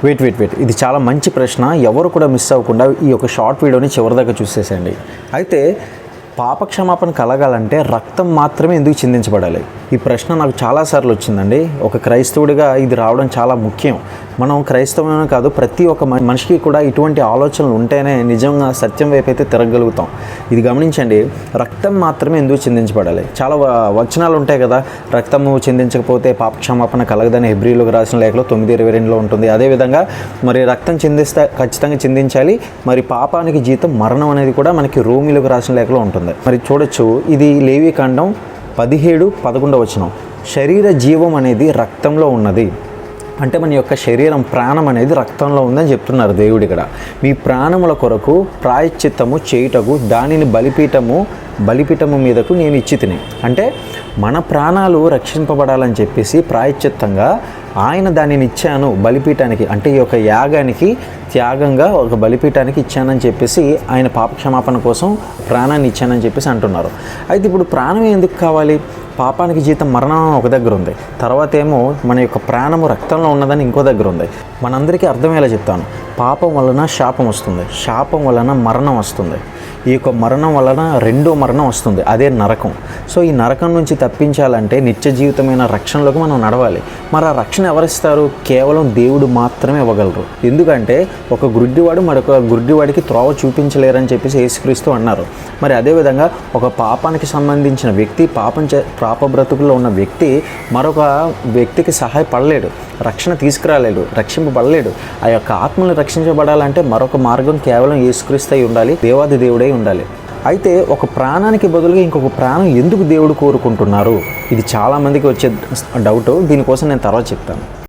Wait ఇది చాలా మంచి ప్రశ్న. ఎవరు కూడా మిస్ అవ్వకుండా ఈ యొక్క షార్ట్ వీడియోని చివరిదాకా చూసేసేయండి. అయితే పాపక్షమాపణ కలగాలంటే రక్తం మాత్రమే ఎందుకు చిందించబడాలి? ఈ ప్రశ్న నాకు చాలాసార్లు వచ్చిందండి. ఒక క్రైస్తవుడిగా ఇది రావడం చాలా ముఖ్యం. మనం క్రైస్తవమే కాదు, ప్రతి ఒక్క మనిషికి కూడా ఇటువంటి ఆలోచనలు ఉంటేనే నిజంగా సత్యం వైపు అయితే తిరగలుగుతాం. ఇది గమనించండి, రక్తం మాత్రమే ఎందుకు చిందించబడాలి? చాలా వచనాలు ఉంటాయి కదా, రక్తము చిందించకపోతే పాపక్షమాపణ కలగదని హెబ్రీయులకు రాసిన లేఖలో 9:22 ఉంటుంది. అదేవిధంగా మరి రక్తం చిందిస్తే ఖచ్చితంగా చిందించాలి. మరి పాపానికి జీతం మరణం అనేది కూడా మనకి రోమీయులకు రాసిన లేఖలో ఉంటుంది. మరి చూడొచ్చు, ఇది లేవికాండం 17:11 శరీర జీవం అనేది రక్తంలో ఉన్నది. అంటే మన యొక్క శరీరం ప్రాణం అనేది రక్తంలో ఉందని చెప్తున్నారు దేవుడు ఇక్కడ. మీ ప్రాణముల కొరకు ప్రాయశ్చిత్తము చేయుటకు దానిని బలిపీఠము మీదకు నేను ఇచ్చి తిని. అంటే మన ప్రాణాలు రక్షింపబడాలని చెప్పేసి ప్రాయశ్చిత్తంగా ఆయన దానిని ఇచ్చాను బలిపీఠానికి, అంటే ఈ యొక్క యాగానికి త్యాగంగా ఒక బలిపీఠానికి ఇచ్చానని చెప్పేసి ఆయన పాపక్షమాపణ కోసం ప్రాణాన్ని ఇచ్చానని చెప్పేసి అంటున్నారు. అయితే ఇప్పుడు ప్రాణం ఎందుకు కావాలి? పాపానికి జీతం మరణం ఒక దగ్గర ఉంది, తర్వాత ఏమో మన యొక్క ప్రాణము రక్తంలో ఉన్నదని ఇంకో దగ్గర ఉంది. మనందరికీ అర్థమయ్యేలా చెప్తాను. పాపం వలన శాపం వస్తుంది, శాపం వలన మరణం వస్తుంది. ఈ యొక్క మరణం వలన రెండో మరణం వస్తుంది, అదే నరకం. సో ఈ నరకం నుంచి తప్పించాలంటే నిత్య జీవితమైన రక్షణలోకి మనం నడవాలి. మరి ఆ రక్షణ ఎవరిస్తారు? కేవలం దేవుడు మాత్రమే ఇవ్వగలరు. ఎందుకంటే ఒక గుడ్డివాడు మరొక గుడ్డివాడికి త్రోవ చూపించలేరని చెప్పేసి యేసుక్రీస్తు అన్నారు. మరి అదేవిధంగా ఒక పాపానికి సంబంధించిన వ్యక్తి, పాప బ్రతుకుల్లో ఉన్న వ్యక్తి మరొక వ్యక్తికి సహాయపడలేడు, రక్షణ తీసుకురాలేడు, రక్షింపబడలేడు. ఆ యొక్క ఆత్మను రక్షించబడాలంటే మరొక మార్గం కేవలం యేసుక్రీస్తు అయి ఉండాలి, దేవాది దేవుడై ఉండాలి. అయితే ఒక ప్రాణానికి బదులుగా ఇంకొక ప్రాణం ఎందుకు దేవుడు కోరుకుంటున్నారు? ఇది చాలామందికి వచ్చే డౌట్. దీనికోసం నేను తర్వాత చెప్తాను.